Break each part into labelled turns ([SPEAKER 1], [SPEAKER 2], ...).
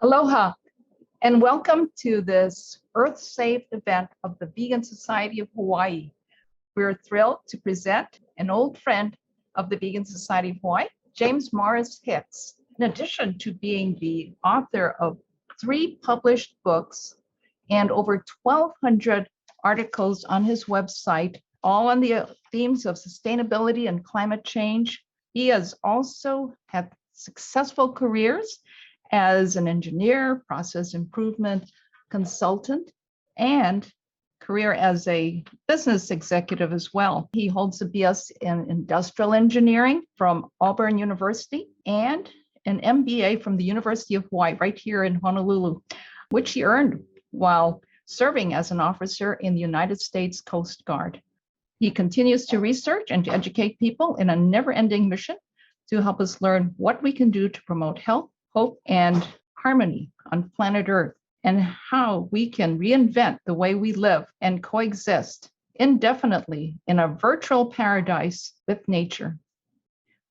[SPEAKER 1] Aloha, and welcome to this Earth Saved event of the Vegan Society of Hawaii. We're thrilled to present an old friend of the Vegan Society of Hawaii, James Morris Hicks. In addition to being the author of 3 published books and over 1,200 articles on his website, all on the themes of sustainability and climate change, he has also had successful careers as an engineer, process improvement consultant, and career as a business executive as well. He holds a BS in industrial engineering from Auburn University and an MBA from the University of Hawaii right here in Honolulu, which he earned while serving as an officer in the United States Coast Guard. He continues to research and to educate people in a never-ending mission to help us learn what we can do to promote health, hope, and harmony on planet Earth, and how we can reinvent the way we live and coexist indefinitely in a virtual paradise with nature.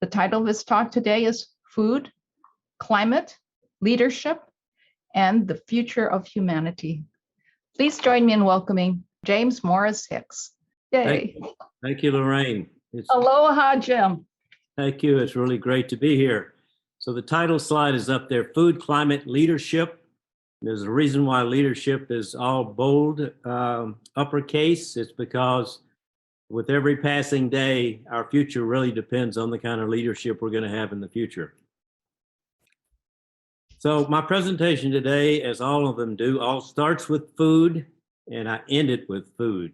[SPEAKER 1] The title of his talk today is Food, Climate, Leadership, and the Future of Humanity. Please join me in welcoming James Morris Hicks. Yay.
[SPEAKER 2] Thank you, Lorraine.
[SPEAKER 1] Aloha, Jim.
[SPEAKER 2] Thank you. It's really great to be here. So the title slide is up there, Food, Climate, Leadership. There's a reason why leadership is all bold, uppercase. It's because with every passing day, our future really depends on the kind of leadership we're going to have in the future. So my presentation today, as all of them do, all starts with food, and I end it with food.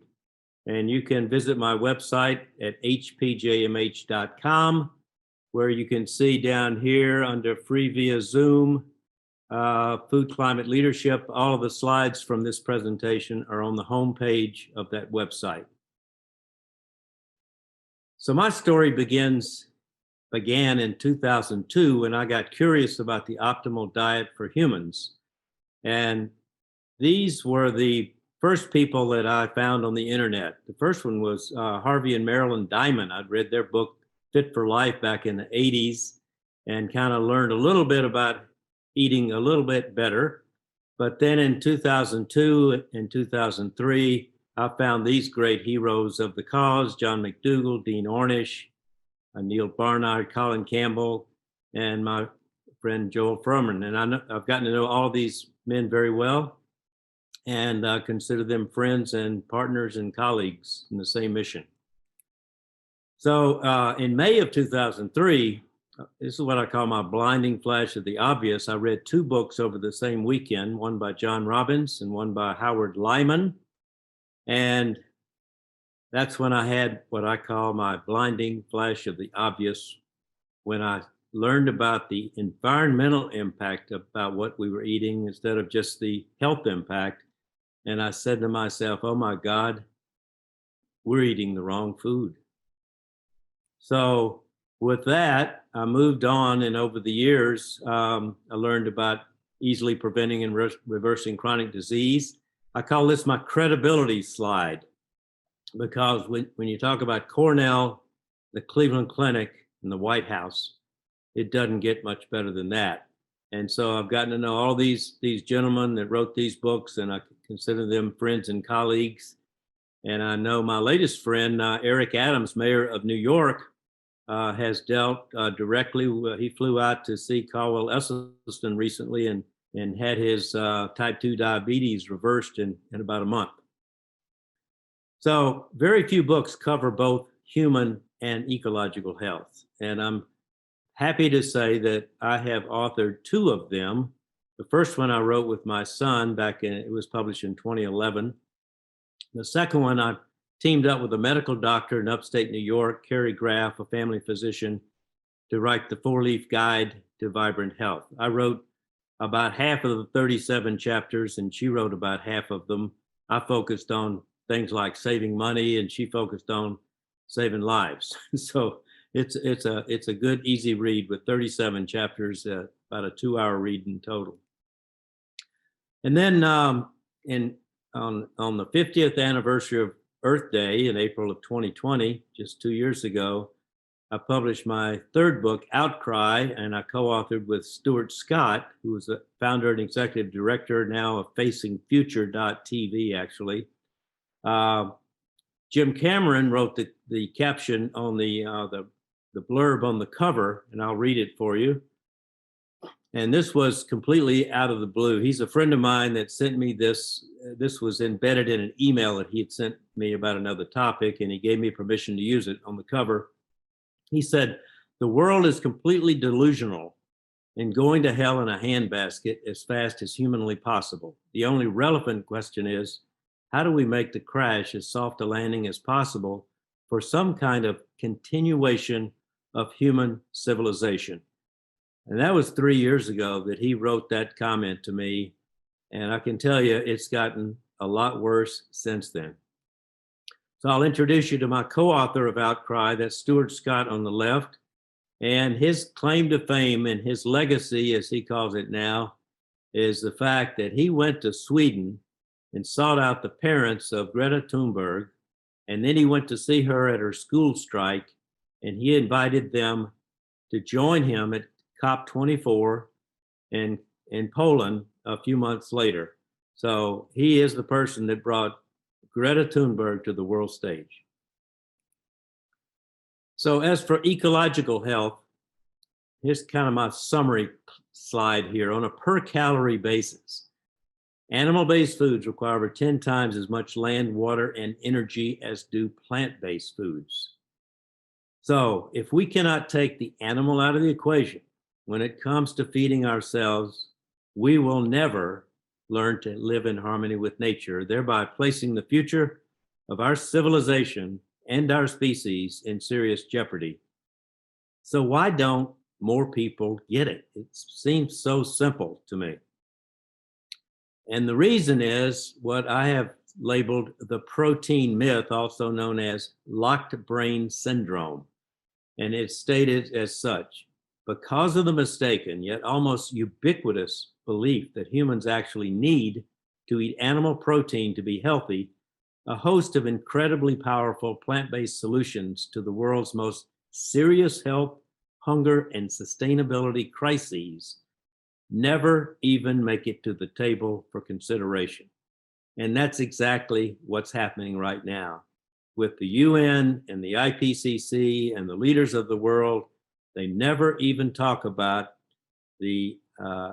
[SPEAKER 2] And you can visit my website at hpjmh.com, where you can see down here under free via Zoom, Food, Climate, Leadership. All of the slides from this presentation are on the homepage of that website. So my story began in 2002 when I got curious about the optimal diet for humans. And these were the first people that I found on the internet. The first one was Harvey and Marilyn Diamond. I'd read their book, Fit for Life, back in the 80s, and kind of learned a little bit about eating a little bit better. But then in 2002 and 2003, I found these great heroes of the cause, John McDougall, Dean Ornish, Neil Barnard, Colin Campbell, and my friend Joel Furman. And I've gotten to know all these men very well and consider them friends and partners and colleagues in the same mission. So in May of 2003, this is what I call my blinding flash of the obvious. I read 2 books over the same weekend, one by John Robbins and one by Howard Lyman. And that's when I had what I call my blinding flash of the obvious, when I learned about the environmental impact about what we were eating instead of just the health impact. And I said to myself, oh my God, we're eating the wrong food. So with that, I moved on, and over the years, I learned about easily preventing and reversing chronic disease. I call this my credibility slide, because when you talk about Cornell, the Cleveland Clinic, and the White House, it doesn't get much better than that. And so I've gotten to know all these gentlemen that wrote these books, and I consider them friends and colleagues. And I know my latest friend, Eric Adams, mayor of New York, has dealt directly. He flew out to see Caldwell Esselstyn recently and had his type 2 diabetes reversed in about a month. So very few books cover both human and ecological health. And I'm happy to say that I have authored 2 of them. The first one I wrote with my son it was published in 2011. The second one, I teamed up with a medical doctor in upstate New York, Carrie Graff, a family physician, to write the 4-leaf guide to vibrant health. I wrote about half of the 37 chapters, and she wrote about half of them. I focused on things like saving money, and she focused on saving lives. So it's a good, easy read with 37 chapters, about a 2-hour read in total. And then on the 50th anniversary of Earth Day in April of 2020, just 2 years ago, I published my third book, Outcry, and I co-authored with Stuart Scott, who was the founder and executive director now of FacingFuture.tv, actually. Jim Cameron wrote the caption on the blurb on the cover, and I'll read it for you. And this was completely out of the blue. He's a friend of mine that sent me this. This was embedded in an email that he had sent me about another topic, and he gave me permission to use it on the cover. He said, "The world is completely delusional and going to hell in a handbasket as fast as humanly possible. The only relevant question is, how do we make the crash as soft a landing as possible for some kind of continuation of human civilization?" And that was 3 years ago that he wrote that comment to me. And I can tell you, it's gotten a lot worse since then. So I'll introduce you to my co-author of Outcry, that's Stuart Scott on the left. And his claim to fame and his legacy, as he calls it now, is the fact that he went to Sweden and sought out the parents of Greta Thunberg. And then he went to see her at her school strike, and he invited them to join him at COP24 in Poland a few months later. So he is the person that brought Greta Thunberg to the world stage. So as for ecological health, here's kind of my summary slide here. On a per calorie basis, animal-based foods require over 10 times as much land, water, and energy as do plant-based foods. So if we cannot take the animal out of the equation when it comes to feeding ourselves, we will never learn to live in harmony with nature, thereby placing the future of our civilization and our species in serious jeopardy. So why don't more people get it? It seems so simple to me. And the reason is what I have labeled the protein myth, also known as locked brain syndrome. And it's stated as such: because of the mistaken yet almost ubiquitous belief that humans actually need to eat animal protein to be healthy, a host of incredibly powerful plant-based solutions to the world's most serious health, hunger, and sustainability crises never even make it to the table for consideration. And that's exactly what's happening right now with the UN and the IPCC and the leaders of the world. They never even talk about the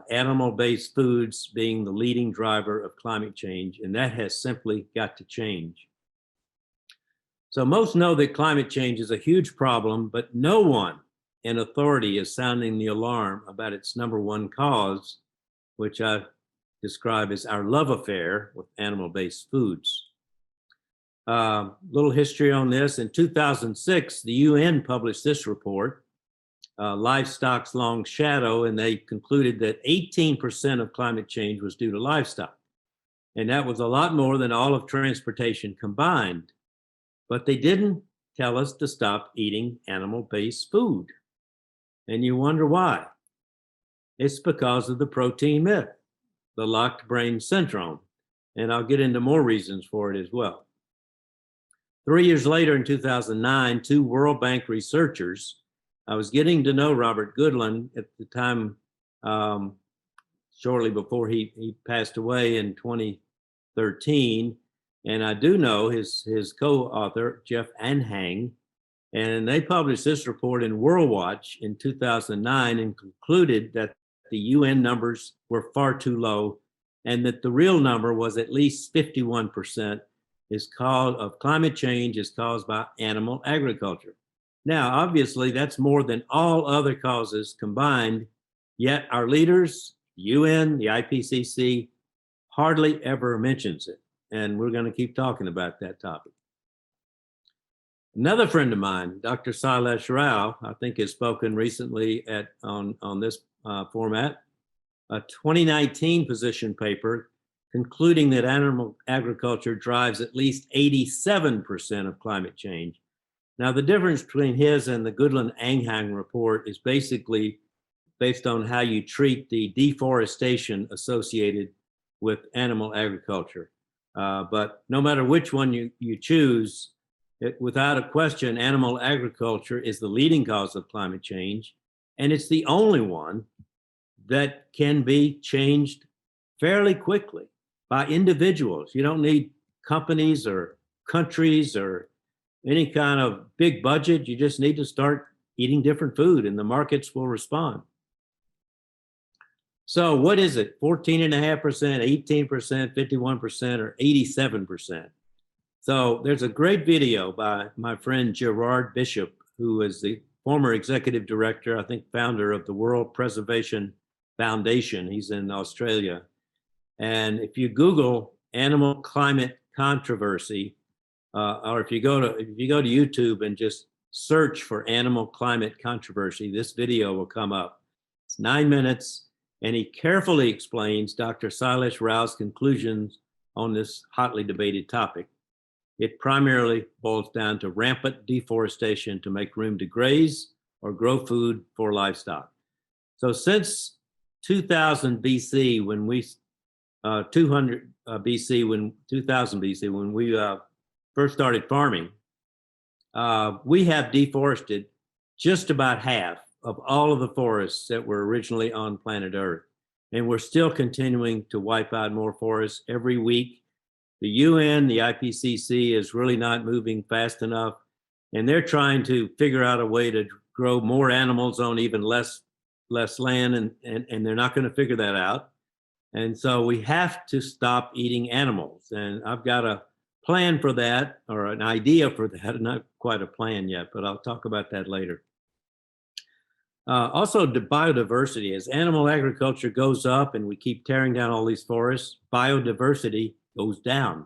[SPEAKER 2] animal-based foods being the leading driver of climate change, and that has simply got to change. So most know that climate change is a huge problem, but no one in authority is sounding the alarm about its number one cause, which I describe as our love affair with animal-based foods. Little history on this. In 2006, the UN published this report, Livestock's Long Shadow, and they concluded that 18% of climate change was due to livestock. And that was a lot more than all of transportation combined. But they didn't tell us to stop eating animal-based food. And you wonder why. It's because of the protein myth, the locked brain syndrome. And I'll get into more reasons for it as well. 3 years later, in 2009, two World Bank researchers, I was getting to know Robert Goodland at the time, shortly before he passed away in 2013. And I do know his co-author, Jeff Anhang, and they published this report in World Watch in 2009 and concluded that the UN numbers were far too low and that the real number was at least 51% of climate change is caused by animal agriculture. Now, obviously, that's more than all other causes combined, yet our leaders, the UN, the IPCC, hardly ever mentions it. And we're going to keep talking about that topic. Another friend of mine, Dr. Sailesh Rao, I think has spoken recently on this format, a 2019 position paper concluding that animal agriculture drives at least 87% of climate change. Now, the difference between his and the Goodland-Anhang report is basically based on how you treat the deforestation associated with animal agriculture. But no matter which one you choose, Without a question, animal agriculture is the leading cause of climate change, and it's the only one that can be changed fairly quickly by individuals. You don't need companies or countries or any kind of big budget. You just need to start eating different food and the markets will respond. So what is it? 14.5%, 18%, 51%, or 87%? So there's a great video by my friend Gerard Bishop, who is the former executive director, I think founder of the World Preservation Foundation. He's in Australia. And if you Google animal climate controversy, or if you go to YouTube and just search for animal climate controversy, this video will come up. It's 9 minutes, and he carefully explains Dr. Sailesh Rao's conclusions on this hotly debated topic. It primarily boils down to rampant deforestation to make room to graze or grow food for livestock. So since 2000 BC, when we 2000 BC, when we first started farming, we have deforested just about half of all of the forests that were originally on planet Earth. And we're still continuing to wipe out more forests every week. The UN, the IPCC is really not moving fast enough, and they're trying to figure out a way to grow more animals on even less land, and they're not going to figure that out. And so we have to stop eating animals. And I've got a plan for that, or an idea for that, not quite a plan yet, but I'll talk about that later. Also, the biodiversity. As animal agriculture goes up and we keep tearing down all these forests, biodiversity goes down.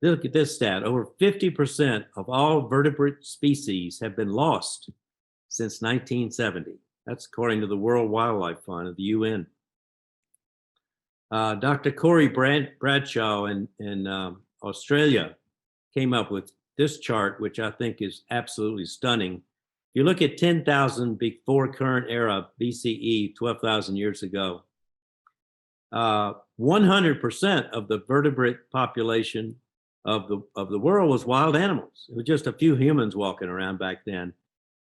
[SPEAKER 2] Look at this stat. Over 50% of all vertebrate species have been lost since 1970. That's according to the World Wildlife Fund of the UN. Dr. Corey Bradshaw in Australia came up with this chart, which I think is absolutely stunning. If you look at 10,000 before current era, BCE, 12,000 years ago, 100% of the vertebrate population of the world was wild animals. It was just a few humans walking around back then.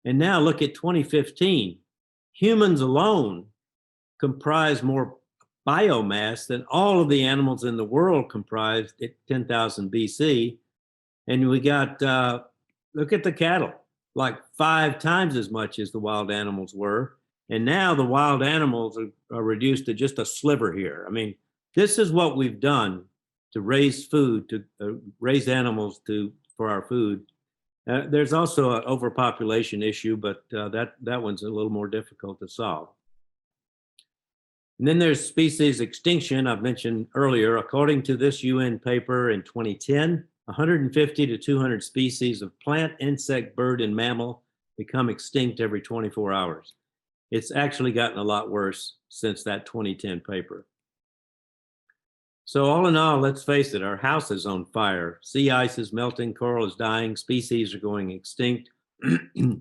[SPEAKER 2] And now look at 2015. Humans alone comprise more biomass than all of the animals in the world comprised at 10,000 BC. And we got, look at the cattle, like 5 times as much as the wild animals were. And now the wild animals are reduced to just a sliver here. I mean, this is what we've done to raise food, to raise animals for our food. There's also an overpopulation issue, but that one's a little more difficult to solve. And then there's species extinction. I've mentioned earlier, according to this UN paper in 2010, 150 to 200 species of plant, insect, bird, and mammal become extinct every 24 hours. It's actually gotten a lot worse since that 2010 paper. So all in all, let's face it, our house is on fire. Sea ice is melting, coral is dying, species are going extinct. The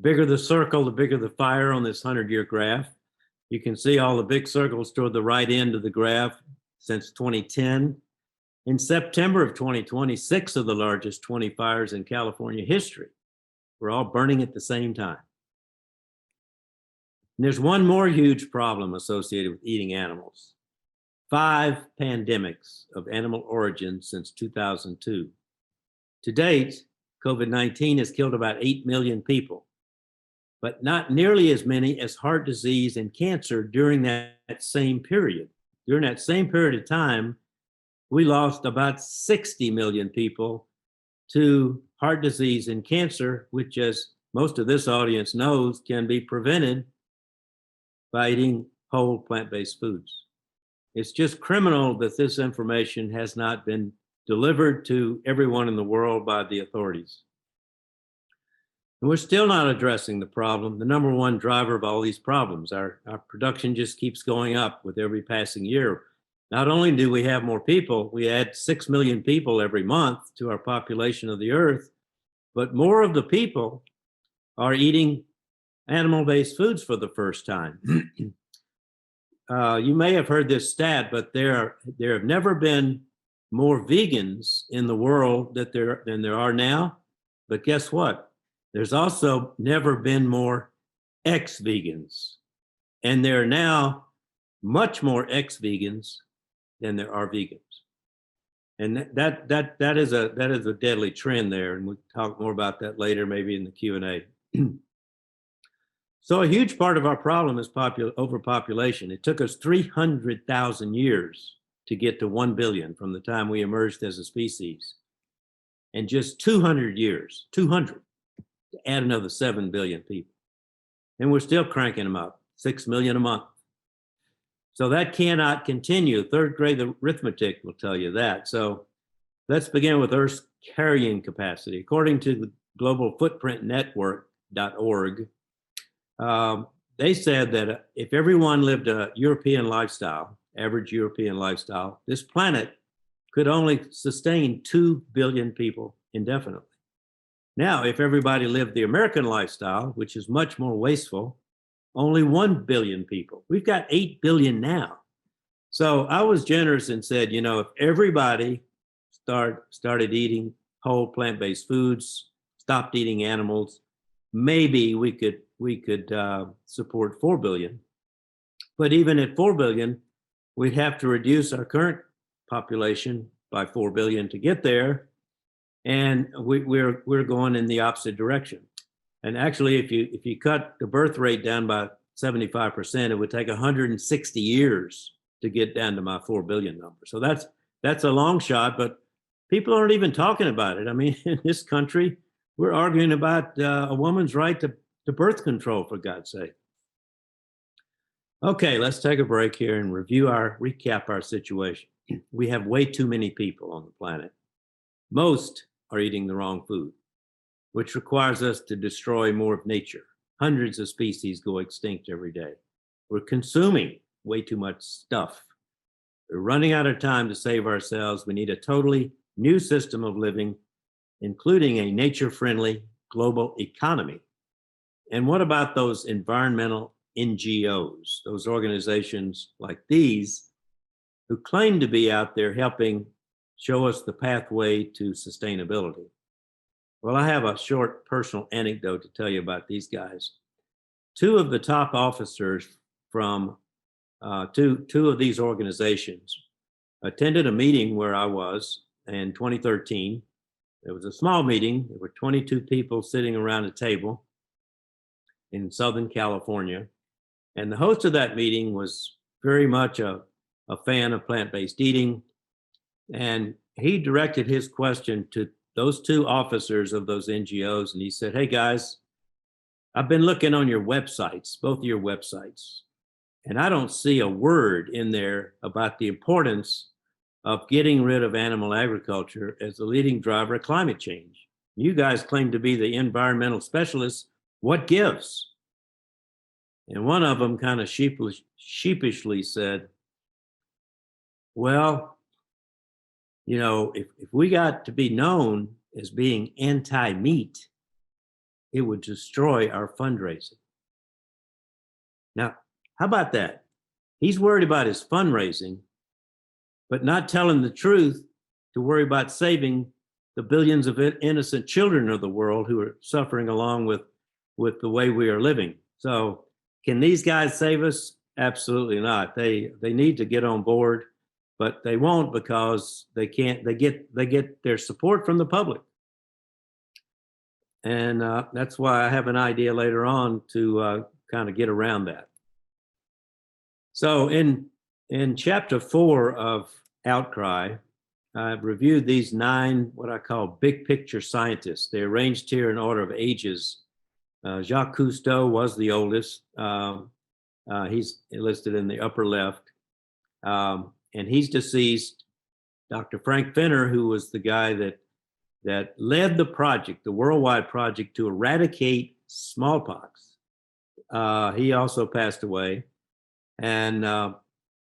[SPEAKER 2] bigger the circle, the bigger the fire on this 100-year graph. You can see all the big circles toward the right end of the graph since 2010. In September of 2020, 6 of the largest 20 fires in California history were all burning at the same time. And there's one more huge problem associated with eating animals. 5 pandemics of animal origin since 2002. To date, COVID-19 has killed about 8 million people, but not nearly as many as heart disease and cancer during that same period. During that same period of time, we lost about 60 million people to heart disease and cancer, which, as most of this audience knows, can be prevented by eating whole plant-based foods. It's just criminal that this information has not been delivered to everyone in the world by the authorities. And we're still not addressing the problem, the number one driver of all these problems. Our production just keeps going up with every passing year. Not only do we have more people, we add 6 million people every month to our population of the earth, but more of the people are eating animal-based foods for the first time. You may have heard this stat, but there have never been more vegans in the world than there are now. But guess what? There's also never been more ex-vegans. And there are now much more ex-vegans than there are vegans. And that is a deadly trend there. And we'll talk more about that later, maybe in the Q&A. So a huge part of our problem is overpopulation. It took us 300,000 years to get to 1 billion from the time we emerged as a species. And just 200 years, 200, to add another 7 billion people. And we're still cranking them up, 6 million a month. So that cannot continue. Third grade arithmetic will tell you that. So let's begin with Earth's carrying capacity. According to the Global Footprint Network.org, they said that if everyone lived a European lifestyle, average European lifestyle, this planet could only sustain 2 billion people indefinitely. Now, if everybody lived the American lifestyle, which is much more wasteful, only 1 billion people. We've got 8 billion now. So I was generous and said, you know, if everybody started eating whole plant-based foods, stopped eating animals, maybe we could support 4 billion. But even at 4 billion, we'd have to reduce our current population by 4 billion to get there. And we're going in the opposite direction. And actually, if you cut the birth rate down by 75%, it would take 160 years to get down to my 4 billion number. So that's a long shot, but people aren't even talking about it. I mean, in this country, we're arguing about a woman's right to birth control, for God's sake. Okay, let's take a break here and recap our situation. We have way too many people on the planet. Most are eating the wrong food, which requires us to destroy more of nature. Hundreds of species go extinct every day. We're consuming way too much stuff. We're running out of time to save ourselves. We need a totally new system of living, including a nature-friendly global economy. And what about those environmental NGOs, those organizations like these who claim to be out there helping show us the pathway to sustainability? Well, I have a short personal anecdote to tell you about these guys. Two of the top officers from two of these organizations attended a meeting where I was in 2013. It was a small meeting. There were 22 people sitting around a table in Southern California. And the host of that meeting was very much a fan of plant-based eating. And he directed his question to those two officers of those NGOs. And he said, hey guys, I've been looking on your websites, both of your websites, and I don't see a word in there about the importance of getting rid of animal agriculture as the leading driver of climate change. You guys claim to be the environmental specialists. What gives? And one of them kind of sheepishly said, well, you know, if we got to be known as being anti-meat, it would destroy our fundraising. Now, how about that? He's worried about his fundraising, but not telling the truth to worry about saving the billions of innocent children of the world who are suffering along with the way we are living. So can these guys save us? Absolutely not. They need to get on board, but they won't because they can't. They get their support from the public, and that's why I have an idea later on to kind of get around that. So in chapter 4 of Outcry, I've reviewed these 9 what I call big picture scientists. They're arranged here in order of ages. Jacques Cousteau was the oldest. He's listed in the upper left. And he's deceased. Dr. Frank Fenner, who was the guy that led the project, the worldwide project to eradicate smallpox. He also passed away. And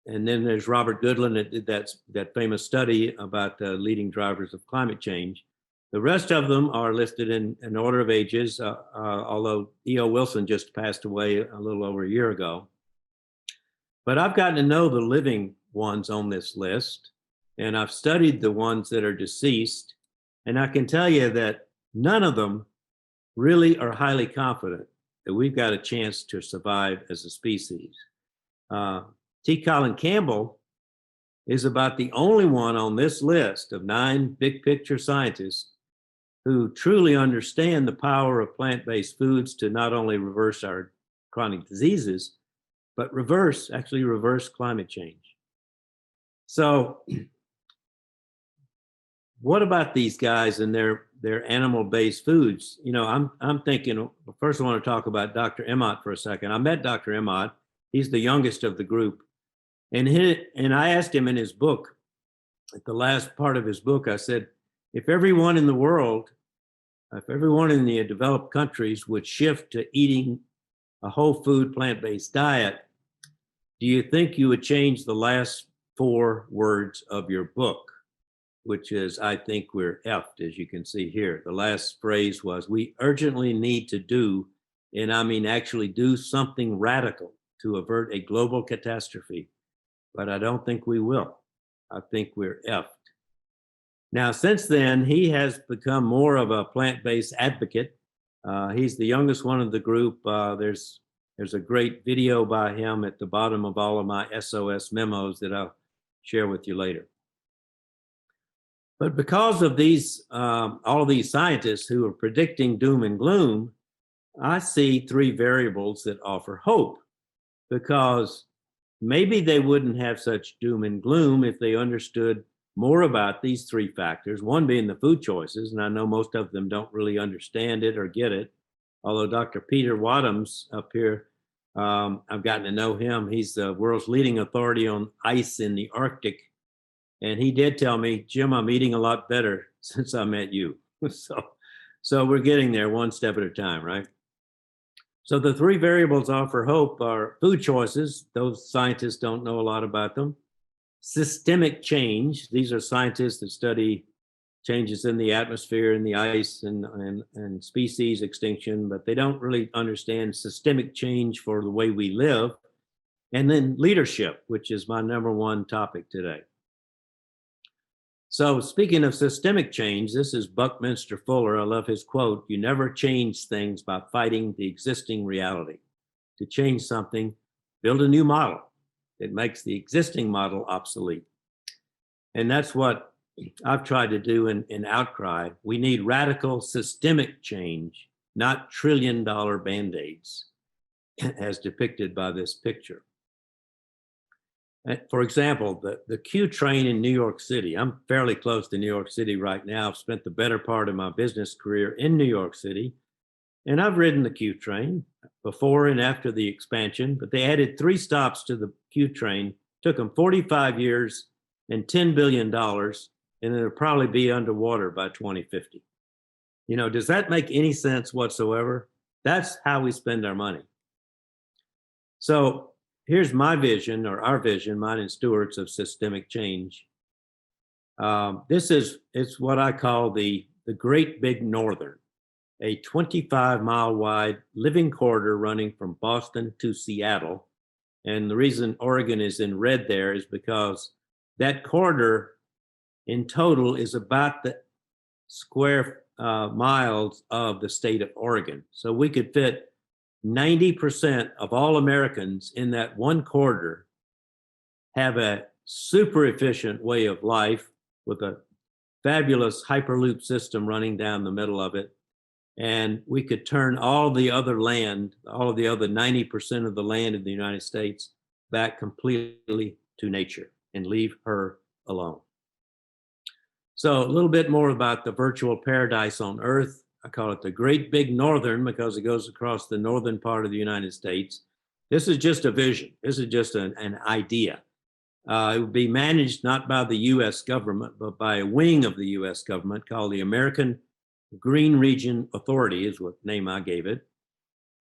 [SPEAKER 2] then there's Robert Goodland that did that famous study about the leading drivers of climate change. The rest of them are listed in order of ages, although E.O. Wilson just passed away a little over a year ago. But I've gotten to know the living ones on this list. and I've studied the ones that are deceased, and I can tell you that none of them really are highly confident that we've got a chance to survive as a species. T. Colin Campbell is about the only one on this list of 9 big picture scientists who truly understand the power of plant-based foods to not only reverse our chronic diseases, but actually reverse climate change. So what about these guys and their animal-based foods? You know, I'm thinking, first I want to talk about Dr. Emmott for a second. I met Dr. Emmott. He's the youngest of the group. And I asked him in his book, at the last part of his book, I said, if everyone in the world, if everyone in the developed countries would shift to eating a whole food plant-based diet, do you think you would change the last 4 words of your book? Which is, I think we're effed, as you can see here. The last phrase was, we urgently need to do, and I mean actually do something radical to avert a global catastrophe. But I don't think we will. I think we're effed. Now, since then, he has become more of a plant-based advocate. He's the youngest one of the group. There's a great video by him at the bottom of all of my SOS memos that I'll share with you later. But because of these, all of these scientists who are predicting doom and gloom, I see 3 variables that offer hope, because maybe they wouldn't have such doom and gloom if they understood more about these 3 factors, one being the food choices, and I know most of them don't really understand it or get it, although Dr. Peter Wadhams up here, I've gotten to know him. He's the world's leading authority on ice in the Arctic, and he did tell me, Jim, I'm eating a lot better since I met you. So we're getting there one step at a time, right? So the 3 variables offer hope are food choices. Those scientists don't know a lot about them. Systemic change. These are scientists that study changes in the atmosphere and the ice and species extinction, but they don't really understand systemic change for the way we live. And then leadership, which is my #1 topic today. So speaking of systemic change, this is Buckminster Fuller. I love his quote, you never change things by fighting the existing reality. To change something, build a new model that makes the existing model obsolete. And that's what I've tried to do in Outcry. We need radical systemic change, not trillion-dollar band-aids, as depicted by this picture. For example, the Q train in New York City. I'm fairly close to New York City right now. I've spent the better part of my business career in New York City, and I've ridden the Q train before and after the expansion, but they added 3 stops to the Q train, took them 45 years and $10 billion, and it'll probably be underwater by 2050. You know, does that make any sense whatsoever? That's how we spend our money. So here's my vision, or our vision, mine and Stuart's, of systemic change. It's what I call the Great Big Northern, a 25-mile wide living corridor running from Boston to Seattle. And the reason Oregon is in red there is because that corridor in total is about the square miles of the state of Oregon. So we could fit 90% of all Americans in that one corridor have a super efficient way of life with a fabulous Hyperloop system running down the middle of it. And we could turn all the other land, all of the other 90% of the land in the United States back completely to nature and leave her alone. So a little bit more about the virtual paradise on Earth. I call it the Great Big Northern because it goes across the northern part of the United States. This is just a vision. This is just an idea. It would be managed not by the US government, but by a wing of the US government called the American Green Region Authority, is what name I gave it.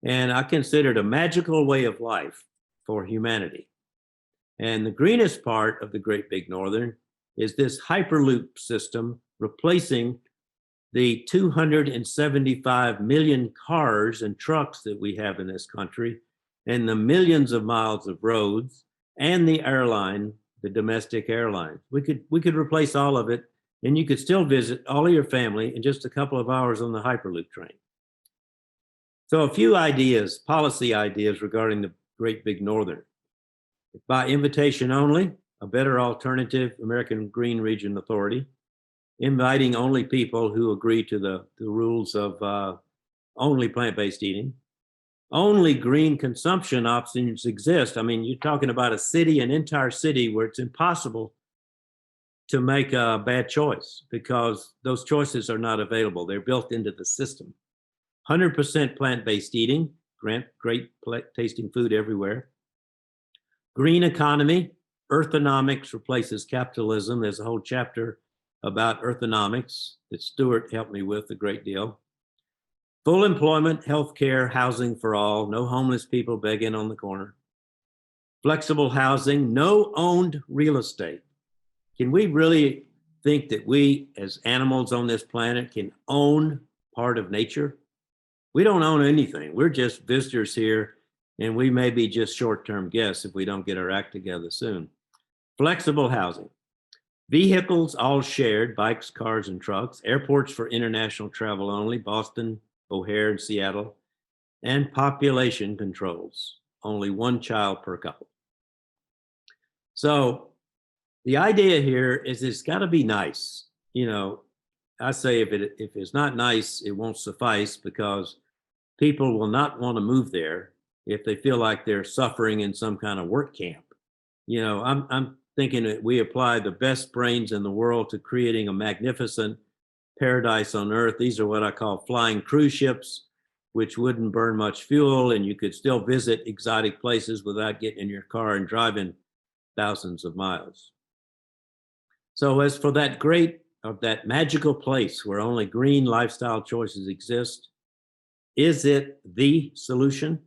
[SPEAKER 2] And I consider it a magical way of life for humanity. And the greenest part of the Great Big Northern is this Hyperloop system replacing the 275 million cars and trucks that we have in this country, and the millions of miles of roads, and the airline the domestic airlines. We could replace all of it, and you could still visit all of your family in just a couple of hours on the Hyperloop train. So a few ideas, policy ideas regarding the Great Big Northern. By invitation only, a better alternative, American Green Region Authority, inviting only people who agree to the rules of only plant-based eating. Only green consumption options exist. I mean, you're talking about a city, an entire city, where it's impossible to make a bad choice because those choices are not available. They're built into the system. 100% plant-based eating, great tasting food everywhere. Green economy, earthonomics replaces capitalism. There's a whole chapter about earthonomics that Stuart helped me with a great deal. Full employment, healthcare, housing for all, no homeless people begging on the corner. Flexible housing, no owned real estate. Can we really think that we as animals on this planet can own part of nature? We don't own anything. We're just visitors here, and we may be just short-term guests if we don't get our act together soon. Flexible housing. Vehicles all shared, bikes, cars, and trucks. Airports for international travel only, Boston, O'Hare, and Seattle. And population controls, only one child per couple. So the idea here is it's got to be nice. You know, I say if it's not nice, it won't suffice because people will not want to move there if they feel like they're suffering in some kind of work camp. You know, I'm thinking that we apply the best brains in the world to creating a magnificent paradise on earth. These are what I call flying cruise ships, which wouldn't burn much fuel, and you could still visit exotic places without getting in your car and driving thousands of miles. So as for that magical place where only green lifestyle choices exist, is it the solution?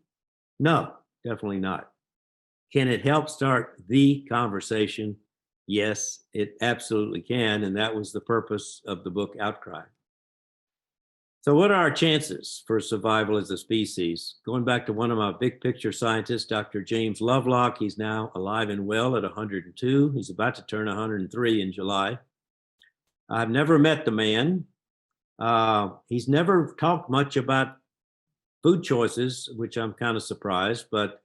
[SPEAKER 2] No, definitely not. Can it help start the conversation? Yes, it absolutely can. And that was the purpose of the book Outcry. So what are our chances for survival as a species? Going back to one of my big picture scientists, Dr. James Lovelock, he's now alive and well at 102. He's about to turn 103 in July. I've never met the man. He's never talked much about food choices, which I'm kind of surprised, but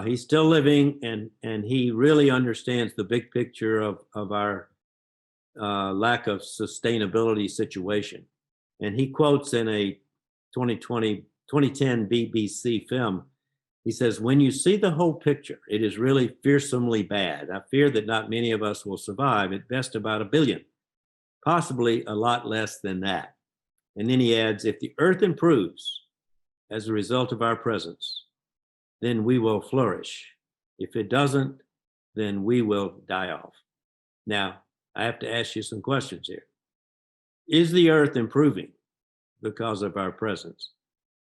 [SPEAKER 2] he's still living, and he really understands the big picture of our lack of sustainability situation. And he quotes in a 2010 BBC film, he says, "When you see the whole picture, it is really fearsomely bad. I fear that not many of us will survive, at best about 1 billion, possibly a lot less than that." And then he adds, "If the earth improves as a result of our presence, then we will flourish. If it doesn't, then we will die off." Now, I have to ask you some questions here. Is the earth improving because of our presence?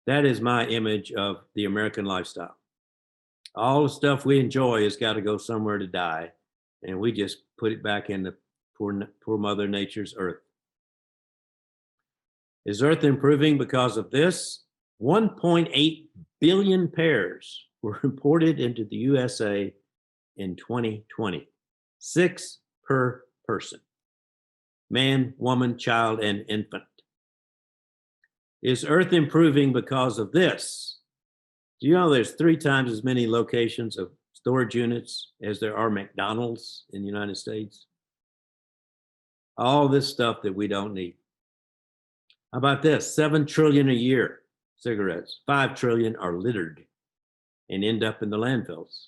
[SPEAKER 2] That is my image of the American lifestyle. All the stuff we enjoy has got to go somewhere to die, and we just put it back in the poor Mother Nature's earth. Is Earth improving because of this? 1.8 billion pairs were imported into the USA in 2020, 6 per person. Man, woman, child, and infant. Is Earth improving because of this? Do you know there's 3 times as many locations of storage units as there are McDonald's in the United States? All this stuff that we don't need. How about this? 7 trillion a year cigarettes. 5 trillion are littered and end up in the landfills.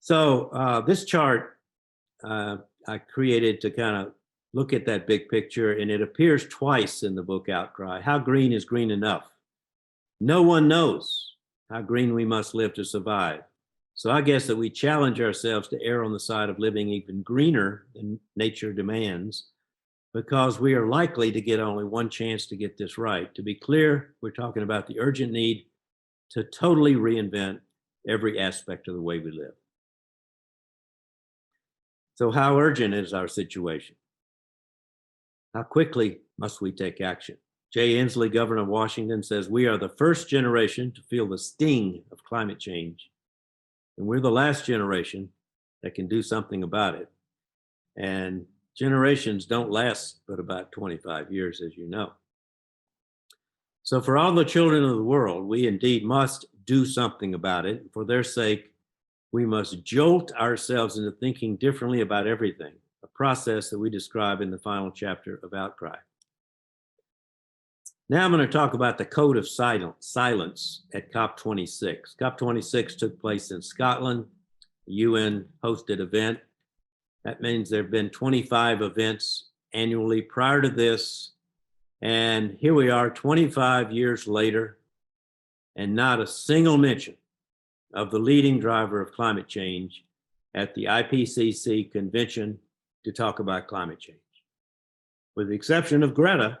[SPEAKER 2] So this chart I created to kind of look at that big picture, and it appears twice in the book Outcry. How green is green enough? No one knows how green we must live to survive. So I guess that we challenge ourselves to err on the side of living even greener than nature demands, because we are likely to get only one chance to get this right. To be clear, we're talking about the urgent need to totally reinvent every aspect of the way we live. So how urgent is our situation? How quickly must we take action? Jay Inslee, governor of Washington, says we are the first generation to feel the sting of climate change, and we're the last generation that can do something about it. And generations don't last but about 25 years, as you know. So for all the children of the world, we indeed must do something about it. For their sake, we must jolt ourselves into thinking differently about everything, a process that we describe in the final chapter of Outcry. Now I'm going to talk about the Code of Silence at COP26. COP26 took place in Scotland, a UN hosted event. That means there have been 25 events annually prior to this. And here we are 25 years later, and not a single mention of the leading driver of climate change at the IPCC convention to talk about climate change. With the exception of Greta,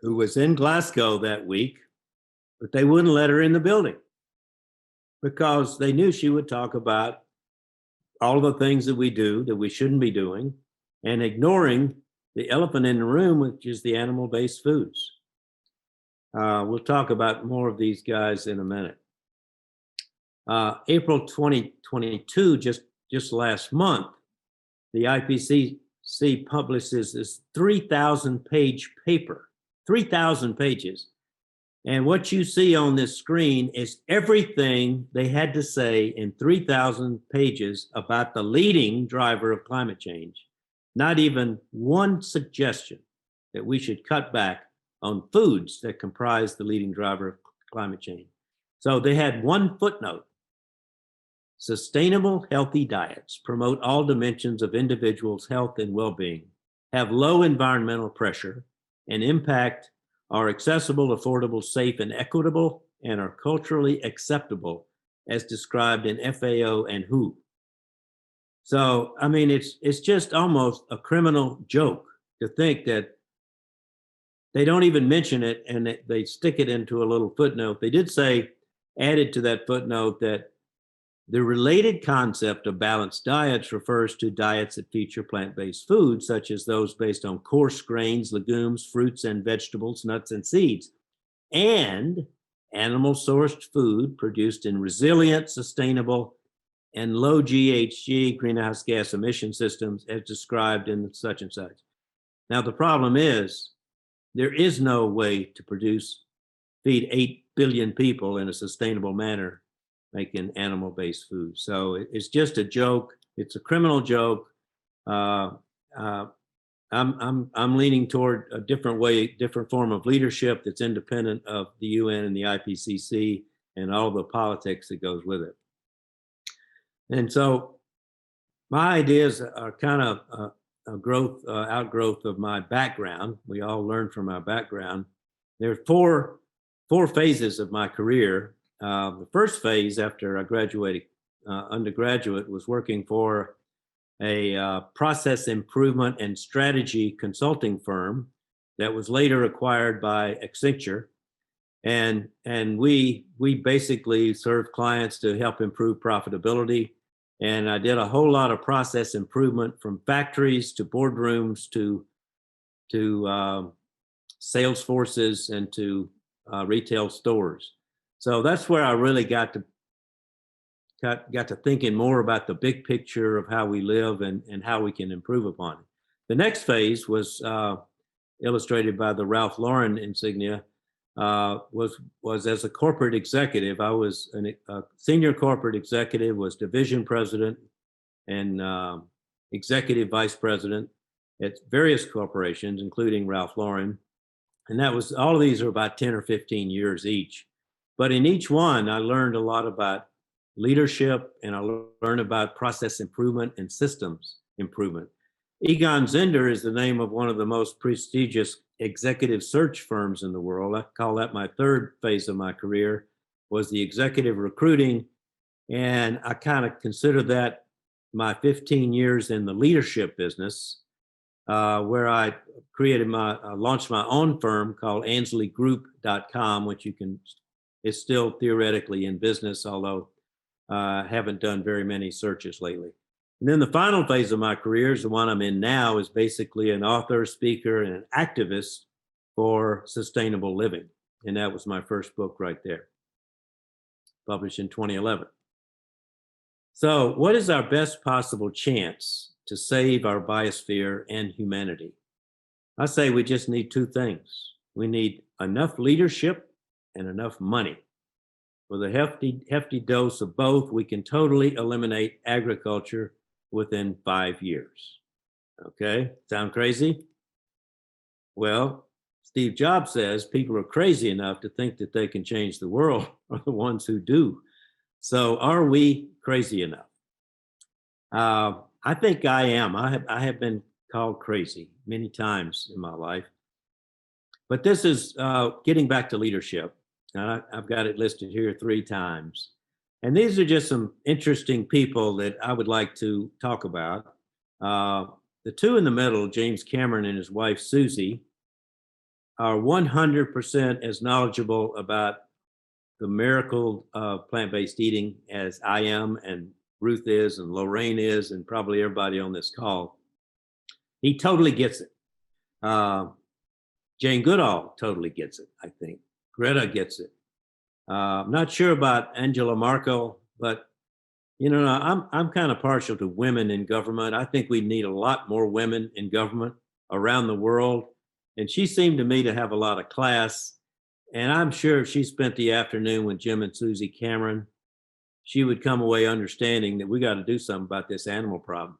[SPEAKER 2] who was in Glasgow that week, but they wouldn't let her in the building because they knew she would talk about all the things that we do that we shouldn't be doing and ignoring the elephant in the room, which is the animal-based foods. We'll talk about more of these guys in a minute. April 2022, just last month, the IPCC publishes this 3,000-page paper, 3,000 pages. And what you see on this screen is everything they had to say in 3,000 pages about the leading driver of climate change. Not even one suggestion that we should cut back on foods that comprise the leading driver of climate change. So they had one footnote. Sustainable, healthy diets promote all dimensions of individuals' health and well-being, have low environmental pressure, and impact are accessible, affordable, safe, and equitable, and are culturally acceptable as described in FAO and WHO. So, I mean, it's just almost a criminal joke to think that they don't even mention it and they stick it into a little footnote. They did say, added to that footnote, that the related concept of balanced diets refers to diets that feature plant-based foods, such as those based on coarse grains, legumes, fruits and vegetables, nuts and seeds, and animal-sourced food produced in resilient, sustainable, and low GHG greenhouse gas emission systems as described in such and such. Now, the problem is there is no way to feed 8 billion people in a sustainable manner making animal-based food. So it's just a joke. It's a criminal joke. I'm leaning toward a different form of leadership that's independent of the UN and the IPCC and all the politics that goes with it. And so my ideas are kind of a outgrowth of my background. We all learn from our background. There are four phases of my career. The first phase after I graduated undergraduate was working for a process improvement and strategy consulting firm that was later acquired by Accenture. And we basically served clients to help improve profitability. And I did a whole lot of process improvement from factories to boardrooms to sales forces and to retail stores. So that's where I really got to thinking more about the big picture of how we live and how we can improve upon it. The next phase was illustrated by the Ralph Lauren insignia. Was as a corporate executive. I was a senior corporate executive, was division president and executive vice president at various corporations, including Ralph Lauren. And all of these are about 10 or 15 years each. But in each one, I learned a lot about leadership and I learned about process improvement and systems improvement. Egon Zehnder is the name of one of the most prestigious executive search firms in the world. I call that my third phase of my career, was the executive recruiting. And I kind of consider that my 15 years in the leadership business, where I launched my own firm called AnsleyGroup.com, which is still theoretically in business, although I haven't done very many searches lately. And then the final phase of my career is the one I'm in now, is basically an author, speaker, and an activist for sustainable living. And that was my first book right there, published in 2011. So, what is our best possible chance to save our biosphere and humanity? I say we just need two things. We need enough leadership and enough money. With a hefty dose of both, we can totally eliminate agriculture within 5 years. Okay, sound crazy? Well, Steve Jobs says people are crazy enough to think that they can change the world are the ones who do. So are we crazy enough? I think I am. I have been called crazy many times in my life. But this is getting back to leadership. And I've got it listed here 3 times. And these are just some interesting people that I would like to talk about. The two in the middle, James Cameron and his wife, Susie, are 100% as knowledgeable about the miracle of plant-based eating as I am, and Ruth is, and Lorraine is, and probably everybody on this call. He totally gets it. Jane Goodall totally gets it, I think. Greta gets it. I'm not sure about Angela Merkel, but you know, I'm kind of partial to women in government. I think we need a lot more women in government around the world. And she seemed to me to have a lot of class. And I'm sure if she spent the afternoon with Jim and Susie Cameron, she would come away understanding that we got to do something about this animal problem.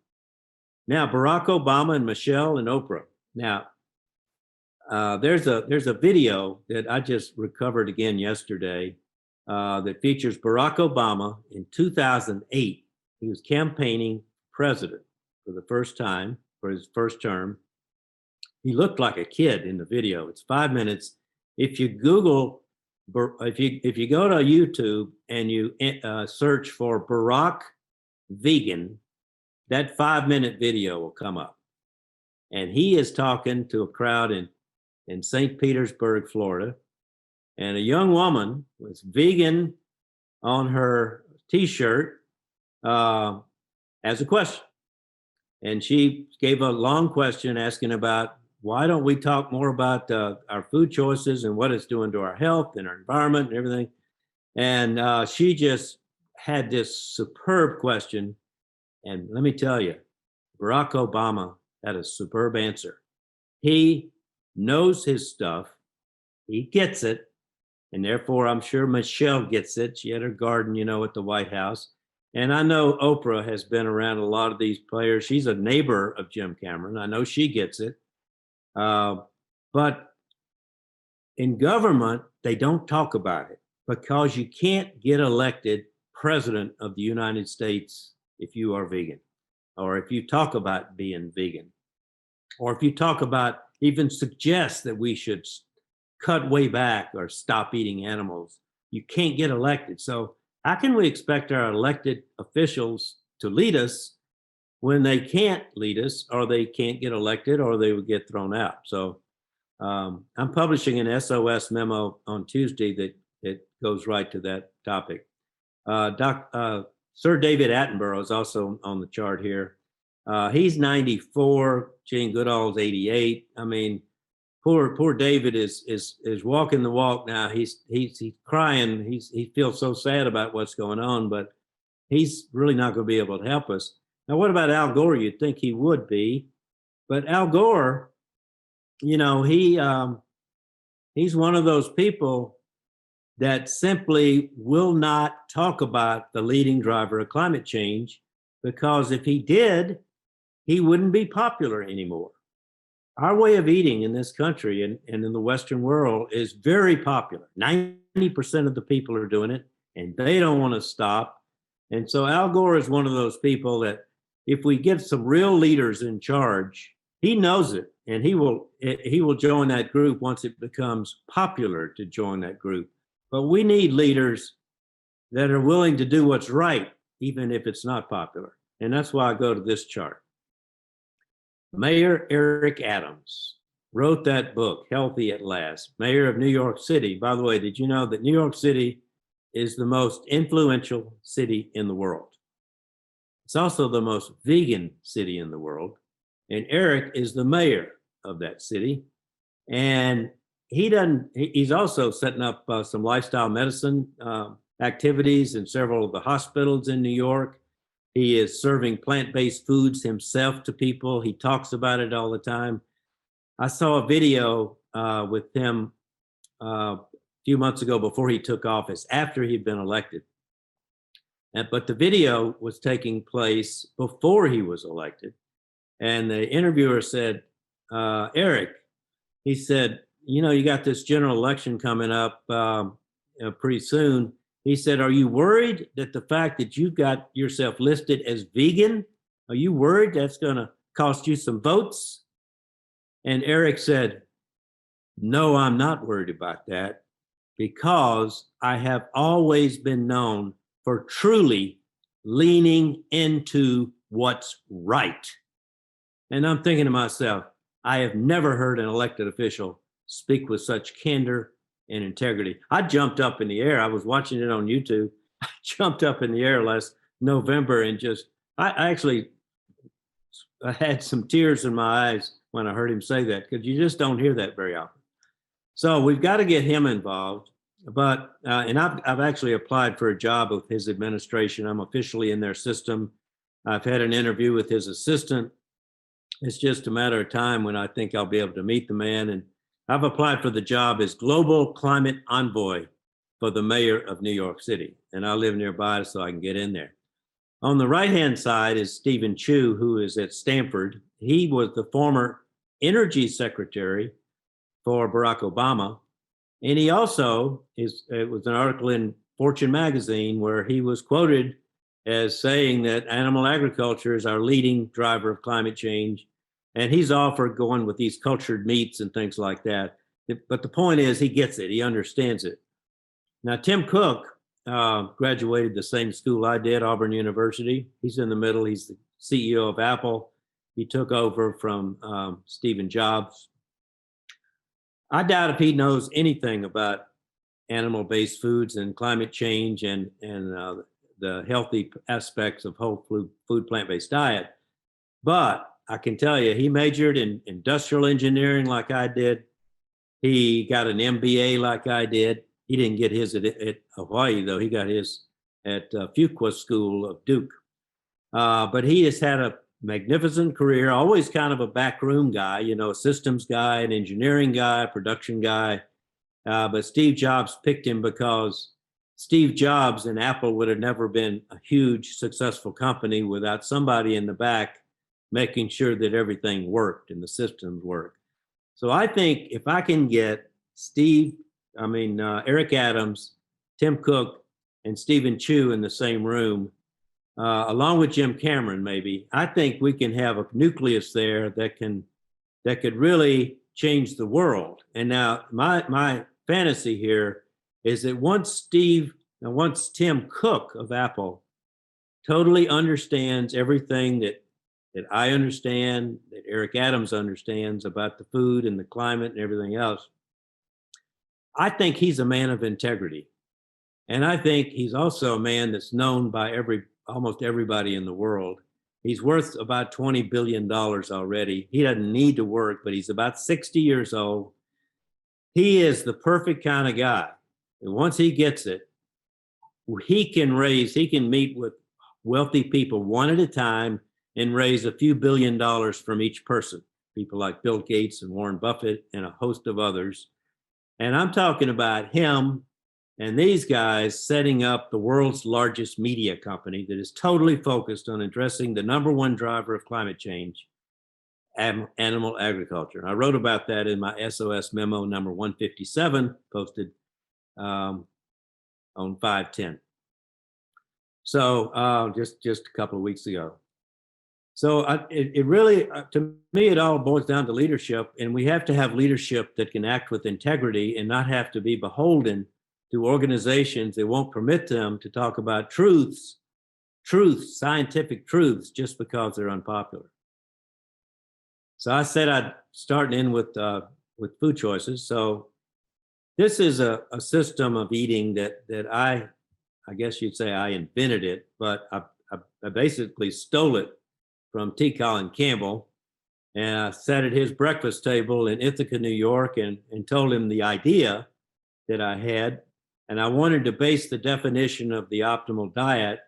[SPEAKER 2] Now, Barack Obama and Michelle and Oprah. Now, there's a video that I just recovered again yesterday that features Barack Obama in 2008. He was campaigning president for the first time for his first term. He looked like a kid in the video. It's 5 minutes. If you Google, if you go to YouTube and you search for Barack vegan, that 5-minute video will come up. And he is talking to a crowd in St. Petersburg, Florida. And a young woman was vegan on her t-shirt as a question. And she gave a long question asking about why don't we talk more about our food choices and what it's doing to our health and our environment and everything. And she just had this superb question. And let me tell you, Barack Obama had a superb answer. He knows his stuff. He gets it. And therefore, I'm sure Michelle gets it. She had her garden, you know, at the White House. And I know Oprah has been around a lot of these players. She's a neighbor of Jim Cameron. I know she gets it. But in government, they don't talk about it because you can't get elected president of the United States if you are vegan, or if you talk about being vegan, or if you talk about even suggest that we should cut way back or stop eating animals. You can't get elected. So how can we expect our elected officials to lead us when they can't lead us, or they can't get elected, or they would get thrown out? So I'm publishing an SOS memo on Tuesday that goes right to that topic. Sir David Attenborough is also on the chart here. He's 94. Jane Goodall's 88. I mean, poor David is walking the walk now. He's crying. He feels so sad about what's going on, but he's really not going to be able to help us. Now, what about Al Gore? You'd think he would be, but Al Gore, you know, he's one of those people that simply will not talk about the leading driver of climate change, because if he did, he wouldn't be popular anymore. Our way of eating in this country and in the Western world is very popular. 90% of the people are doing it, and they don't want to stop. And so Al Gore is one of those people that if we get some real leaders in charge, he knows it, and he will join that group once it becomes popular to join that group. But we need leaders that are willing to do what's right, even if it's not popular. And that's why I go to this chart. Mayor Eric Adams wrote that book, Healthy at Last, mayor of New York City. By the way, did you know that New York City is the most influential city in the world? It's also the most vegan city in the world. And Eric is the mayor of that city. And he's also setting up some lifestyle medicine activities in several of the hospitals in New York. He is serving plant-based foods himself to people. He talks about it all the time. I saw a video with him a few months ago before he took office, after he'd been elected. But the video was taking place before he was elected. And the interviewer said, Eric, he said, you know, you got this general election coming up pretty soon. He said, are you worried that the fact that you've got yourself listed as vegan, are you worried that's going to cost you some votes? And Eric said, no, I'm not worried about that, because I have always been known for truly leaning into what's right. And I'm thinking to myself, I have never heard an elected official speak with such candor and integrity. I jumped up in the air. I was watching it on YouTube. I jumped up in the air last November and I actually had some tears in my eyes when I heard him say that, because you just don't hear that very often. So we've got to get him involved. But, and I've actually applied for a job with his administration. I'm officially in their system. I've had an interview with his assistant. It's just a matter of time when I think I'll be able to meet the man. And I've applied for the job as Global Climate Envoy for the mayor of New York City. And I live nearby, so I can get in there. On the right-hand side is Stephen Chu, who is at Stanford. He was the former energy secretary for Barack Obama. And he also it was an article in Fortune magazine where he was quoted as saying that animal agriculture is our leading driver of climate change. And he's all for going with these cultured meats and things like that. But the point is, he gets it. He understands it. Now, Tim Cook graduated the same school I did, Auburn University. He's in the middle. He's the CEO of Apple. He took over from Steve Jobs. I doubt if he knows anything about animal-based foods and climate change and the healthy aspects of whole food plant-based diet. But I can tell you, he majored in industrial engineering like I did. He got an MBA like I did. He didn't get his at Hawaii, though. He got his at Fuqua School of Duke. But he has had a magnificent career, always kind of a backroom guy, you know, a systems guy, an engineering guy, production guy. But Steve Jobs picked him because Steve Jobs and Apple would have never been a huge, successful company without somebody in the back making sure that everything worked and the systems worked. So I think if I can get Eric Adams, Tim Cook, and Stephen Chu in the same room, along with Jim Cameron, maybe, I think we can have a nucleus there that could really change the world. And now my fantasy here is that once Tim Cook of Apple totally understands everything that I understand, that Eric Adams understands about the food and the climate and everything else, I think he's a man of integrity. And I think he's also a man that's known by almost everybody in the world. He's worth about $20 billion already. He doesn't need to work, but he's about 60 years old. He is the perfect kind of guy. And once he gets it, he can meet with wealthy people one at a time and raise a few $1 billion from each person. People like Bill Gates and Warren Buffett and a host of others. And I'm talking about him and these guys setting up the world's largest media company that is totally focused on addressing the number one driver of climate change, animal agriculture. And I wrote about that in my SOS memo number 157, posted on 5/10. So just a couple of weeks ago. So it really, to me, it all boils down to leadership, and we have to have leadership that can act with integrity and not have to be beholden to organizations that won't permit them to talk about truths, scientific truths, just because they're unpopular. So I said I'd start in with food choices. So this is a system of eating that I guess you'd say I invented it, but I basically stole it from T. Colin Campbell, and I sat at his breakfast table in Ithaca, New York, and told him the idea that I had. And I wanted to base the definition of the optimal diet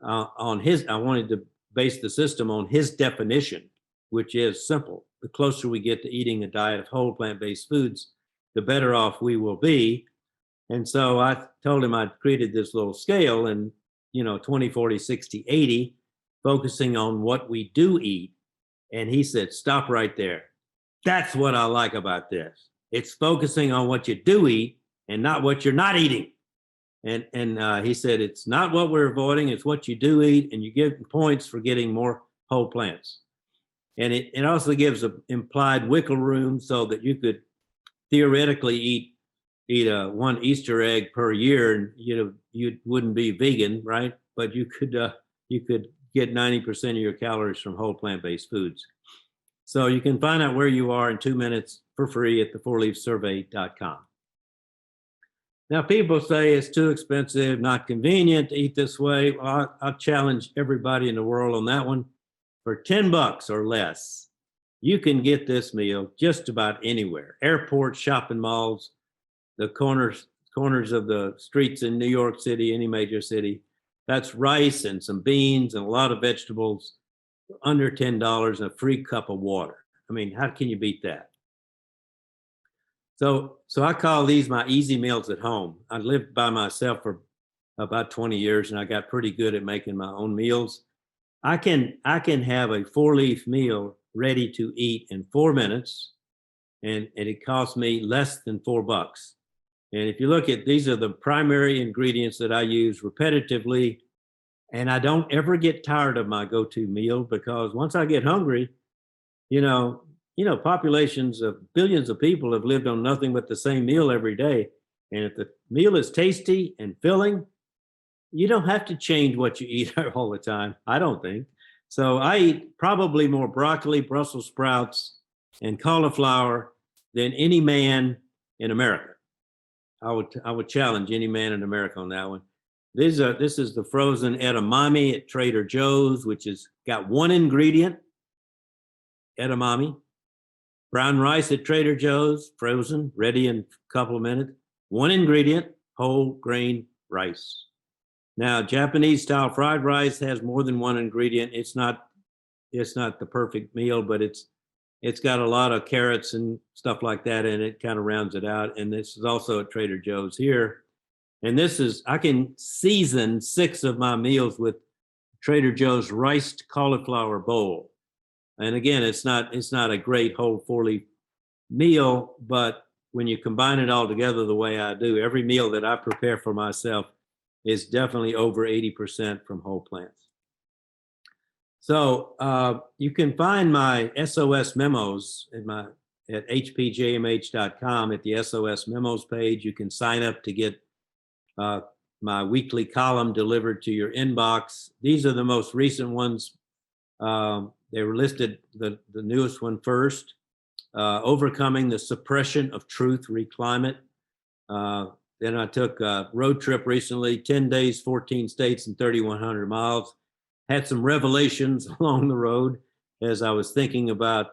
[SPEAKER 2] I wanted to base the system on his definition, which is simple. The closer we get to eating a diet of whole plant-based foods, the better off we will be. And so I told him I'd created this little scale and, 20, 40, 60, 80, focusing on what we do eat. And he said, stop right there. That's what I like about this. It's focusing on what you do eat and not what you're not eating. And he said, it's not what we're avoiding, it's what you do eat, and you get points for getting more whole plants. And it also gives an implied wiggle room so that you could theoretically eat one Easter egg per year, and you wouldn't be vegan, right? But you could get 90% of your calories from whole plant-based foods. So you can find out where you are in 2 minutes for free at the4leafsurvey.com. Now, people say it's too expensive, not convenient to eat this way. Well, I'll challenge everybody in the world on that one. For $10 or less, you can get this meal just about anywhere. Airports, shopping malls, the corners of the streets in New York City, any major city. That's rice and some beans and a lot of vegetables for under $10 and a free cup of water. I mean, how can you beat that? So I call these my easy meals at home. I lived by myself for about 20 years, and I got pretty good at making my own meals. I can have a 4-leaf meal ready to eat in 4 minutes, and it costs me less than $4. And if you look at, these are the primary ingredients that I use repetitively, and I don't ever get tired of my go-to meal, because once I get hungry, populations of billions of people have lived on nothing but the same meal every day. And if the meal is tasty and filling, you don't have to change what you eat all the time, I don't think. So I eat probably more broccoli, Brussels sprouts, and cauliflower than any man in America. I would challenge any man in America on that one. This is the frozen edamame at Trader Joe's, which has got one ingredient, edamame. Brown rice at Trader Joe's, frozen, ready in a couple of minutes. One ingredient, whole grain rice. Now, Japanese style fried rice has more than one ingredient. It's not the perfect meal, but it's got a lot of carrots and stuff like that in it, kind of rounds it out. And this is also at Trader Joe's here. And I can season 6 of my meals with Trader Joe's riced cauliflower bowl. And again, it's not a great whole 4-leaf meal, but when you combine it all together the way I do, every meal that I prepare for myself is definitely over 80% from whole plants. So you can find my SOS memos at hpjmh.com at the SOS memos page. You can sign up to get my weekly column delivered to your inbox. These are the most recent ones. They were listed, the newest one first, Overcoming the Suppression of Truth, Reclimate. Then I took a road trip recently, 10 days, 14 states, and 3,100 miles. Had some revelations along the road as I was thinking about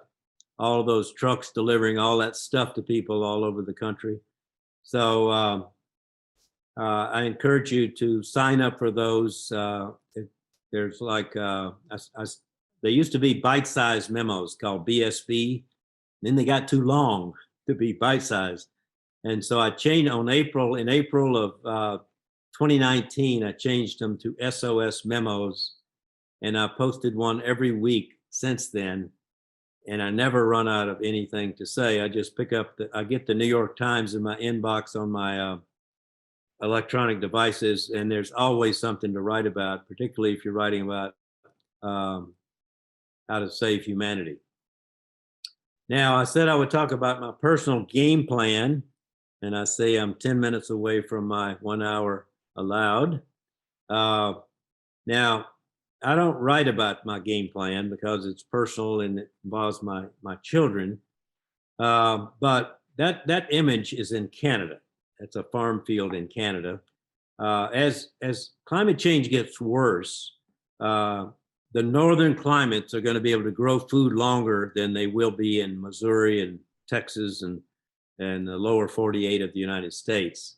[SPEAKER 2] all those trucks delivering all that stuff to people all over the country. So I encourage you to sign up for those. There's like, they used to be bite-sized memos called BSB. Then they got too long to be bite-sized. And so I changed in April of 2019, I changed them to SOS memos. And I posted one every week since then. And I never run out of anything to say. I just I get the New York Times in my inbox on my electronic devices, and there's always something to write about, particularly if you're writing about how to save humanity. Now, I said I would talk about my personal game plan, and I say I'm 10 minutes away from my 1 hour allowed. Now, I don't write about my game plan because it's personal and it involves my children. But that image is in Canada. It's a farm field in Canada. As climate change gets worse, the northern climates are going to be able to grow food longer than they will be in Missouri and Texas and the lower 48 of the United States.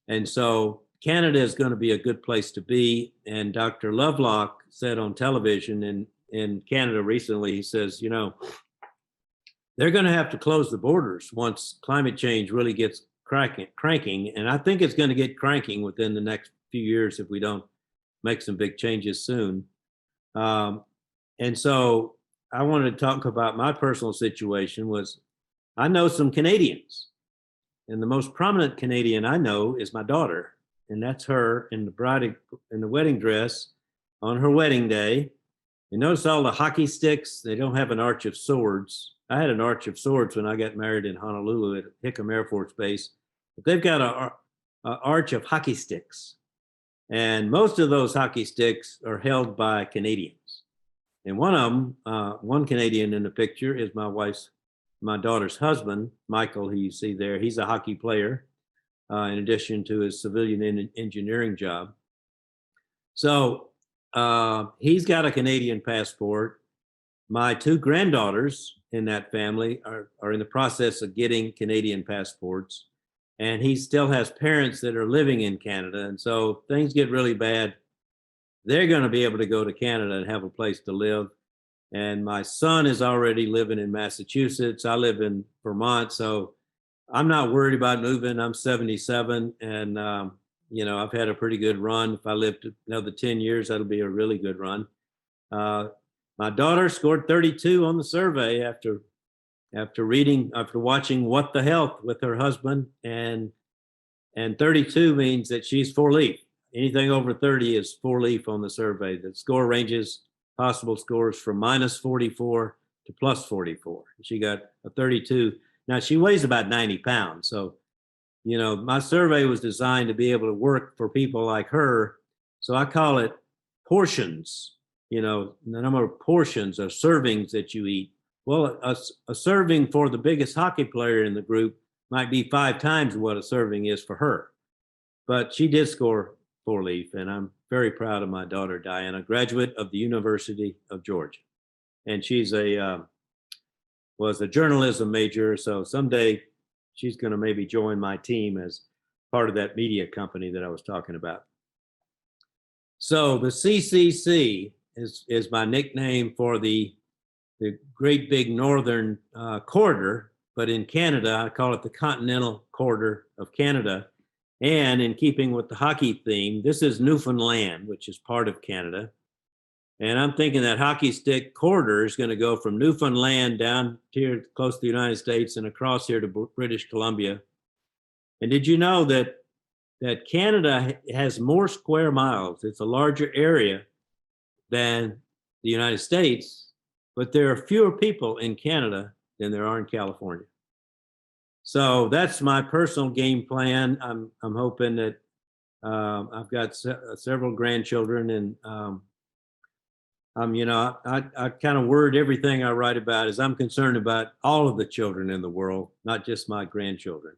[SPEAKER 2] And so Canada is going to be a good place to be. And Dr. Lovelock said on television in Canada recently, he says, you know, they're going to have to close the borders once climate change really gets cranking. And I think it's going to get cranking within the next few years if we don't make some big changes soon. And so I wanted to talk about my personal situation. Was I know some Canadians, and the most prominent Canadian I know is my daughter, and that's her in the wedding dress on her wedding day. You notice all the hockey sticks? They don't have an arch of swords. I had an arch of swords when I got married in Honolulu at Hickam Air Force Base, but they've got an arch of hockey sticks. And most of those hockey sticks are held by Canadians. And one of them, one Canadian in the picture is my daughter's husband, Michael, who you see there. He's a hockey player, in addition to his civilian engineering job. So he's got a Canadian passport. My two granddaughters in that family are in the process of getting Canadian passports. And he still has parents that are living in Canada. And so things get really bad, they're going to be able to go to Canada and have a place to live. And my son is already living in Massachusetts. I live in Vermont, so I'm not worried about moving. I'm 77, and you know, I've had a pretty good run. If I live another 10 years, that'll be a really good run. My daughter scored 32 on the survey after watching What the Health with her husband, and 32 means that she's four leaf. Anything over 30 is four leaf on the survey. The score ranges, possible scores from -44 to +44. She got a 32. Now she weighs about 90 pounds. So, you know, my survey was designed to be able to work for people like her. So I call it portions, you know, the number of portions or servings that you eat. Well, a serving for the biggest hockey player in the group might be 5 times what a serving is for her. But she did score four leaf, and I'm very proud of my daughter, Diana, graduate of the University of Georgia. And she's was a journalism major, so someday she's going to maybe join my team as part of that media company that I was talking about. So the CCC is my nickname for the great big northern corridor, but in Canada, I call it the Continental Corridor of Canada. And in keeping with the hockey theme, this is Newfoundland, which is part of Canada. And I'm thinking that hockey stick corridor is going to go from Newfoundland down here close to the United States and across here to British Columbia. And did you know that Canada has more square miles? It's a larger area than the United States, but there are fewer people in Canada than there are in California. So that's my personal game plan. I'm hoping that I've got several grandchildren, and you know, I kind of word everything I write about as I'm concerned about all of the children in the world, not just my grandchildren.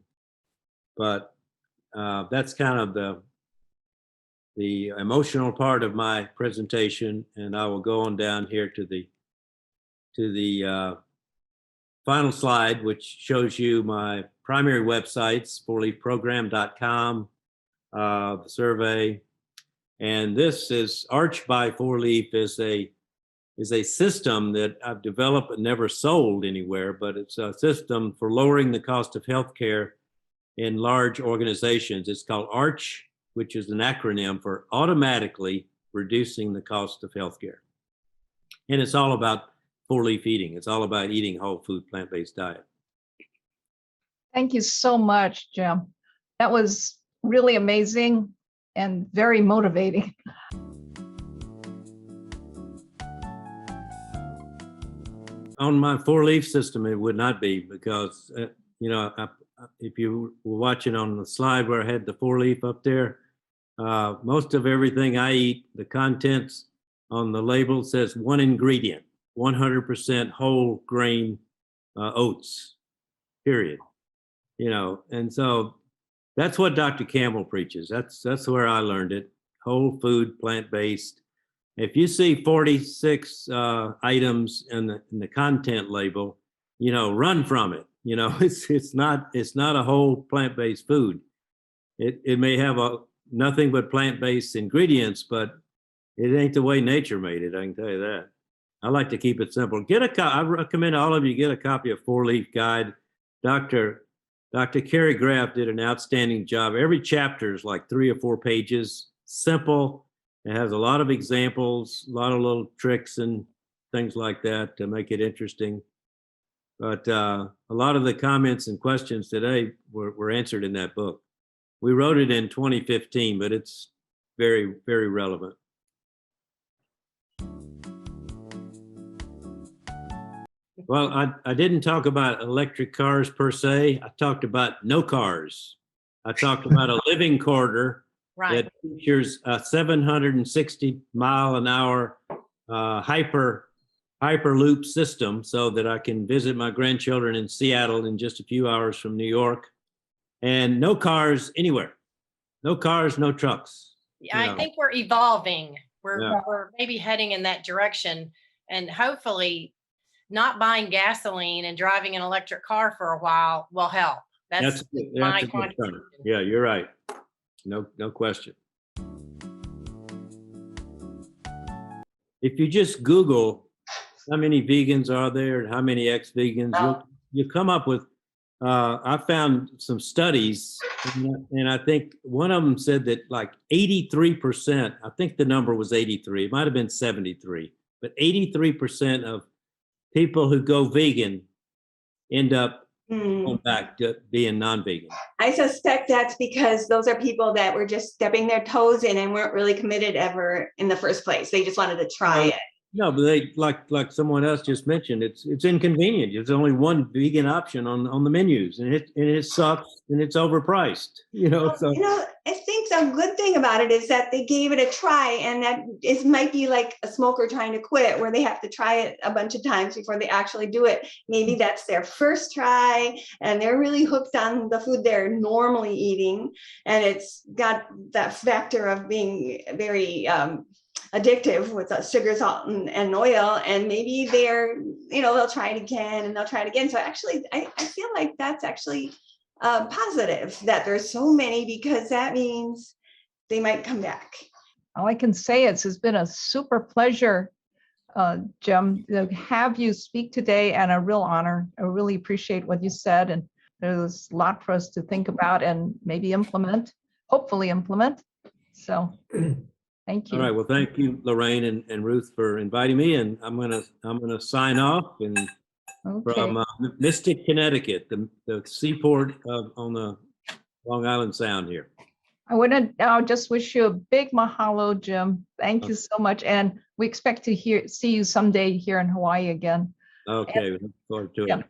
[SPEAKER 2] But that's kind of the emotional part of my presentation, and I will go on down here to the final slide, which shows you my primary websites, fourleafprogram.com, the survey. And this is Arch by Four Leaf is a system that I've developed but never sold anywhere, but it's a system for lowering the cost of healthcare in large organizations. It's called ARCH, which is an acronym for automatically reducing the cost of healthcare. And it's all about four-leaf eating. It's all about eating whole food, plant-based diet.
[SPEAKER 1] Thank you so much, Jim. That was really amazing and very motivating.
[SPEAKER 2] On my four-leaf system, it would not be, because, you know, if you were watching on the slide where I had the four-leaf up there, most of everything I eat, the contents on the label says one ingredient, 100% whole grain oats, period. You know, and so that's what Dr. Campbell preaches. That's where I learned it. Whole food, plant-based. If you see 46 items in the content label, you know, run from it. You know, it's not a whole plant-based food. It may have nothing but plant-based ingredients, but it ain't the way nature made it. I can tell you that. I like to keep it simple. I recommend all of you get a copy of Four Leaf Guide. Dr. Carrie Graff did an outstanding job. Every chapter is like 3 or 4 pages, simple. It has a lot of examples, a lot of little tricks and things like that to make it interesting. But a lot of the comments and questions today were answered in that book. We wrote it in 2015, but it's very, very relevant. Well, I didn't talk about electric cars per se. I talked about no cars. I talked about a living corridor
[SPEAKER 3] Right.
[SPEAKER 2] that features a 760 mile an hour hyperloop system so that I can visit my grandchildren in Seattle in just a few hours from New York. And no cars anywhere. No cars, no trucks.
[SPEAKER 3] I think we're evolving.
[SPEAKER 2] Yeah.
[SPEAKER 3] We're maybe heading in that direction, and hopefully not buying gasoline and driving an electric car for a while will help. That's my
[SPEAKER 2] a good
[SPEAKER 3] contribution.
[SPEAKER 2] point. Yeah, you're right. No question. If you just Google how many vegans are there and how many ex-vegans, you'll come up with, I found some studies, and I think one of them said that like 83%, I think the number was 83, it might have been 73, but 83% of people who go vegan end up going back to being non-vegan.
[SPEAKER 4] I suspect that's because those are people that were just stepping their toes in and weren't really committed ever in the first place. They just wanted to try it.
[SPEAKER 2] No, but they like someone else just mentioned, it's inconvenient. There's only one vegan option on the menus, and it sucks and it's overpriced. So
[SPEAKER 4] I think the good thing about it is that they gave it a try, and that it might be like a smoker trying to quit, where they have to try it a bunch of times before they actually do it. Maybe that's their first try, and they're really hooked on the food they're normally eating, and it's got that factor of being very addictive with sugar, salt, and oil, and maybe they'll try it again and they'll try it again. So actually, I feel like that's actually positive that there's so many, because that means they might come back.
[SPEAKER 1] All I can say is it's been a super pleasure, Jim, to have you speak today, and a real honor. I really appreciate what you said, and there's a lot for us to think about and maybe hopefully implement. So thank you.
[SPEAKER 2] All right. Well, thank you, Lorraine and Ruth, for inviting me, and I'm gonna sign off from Mystic, Connecticut, the seaport on the Long Island Sound here.
[SPEAKER 1] I want to now just wish you a big mahalo, Jim. Thank you so much, and we expect to see you someday here in Hawaii again.
[SPEAKER 2] Okay, we look forward to it.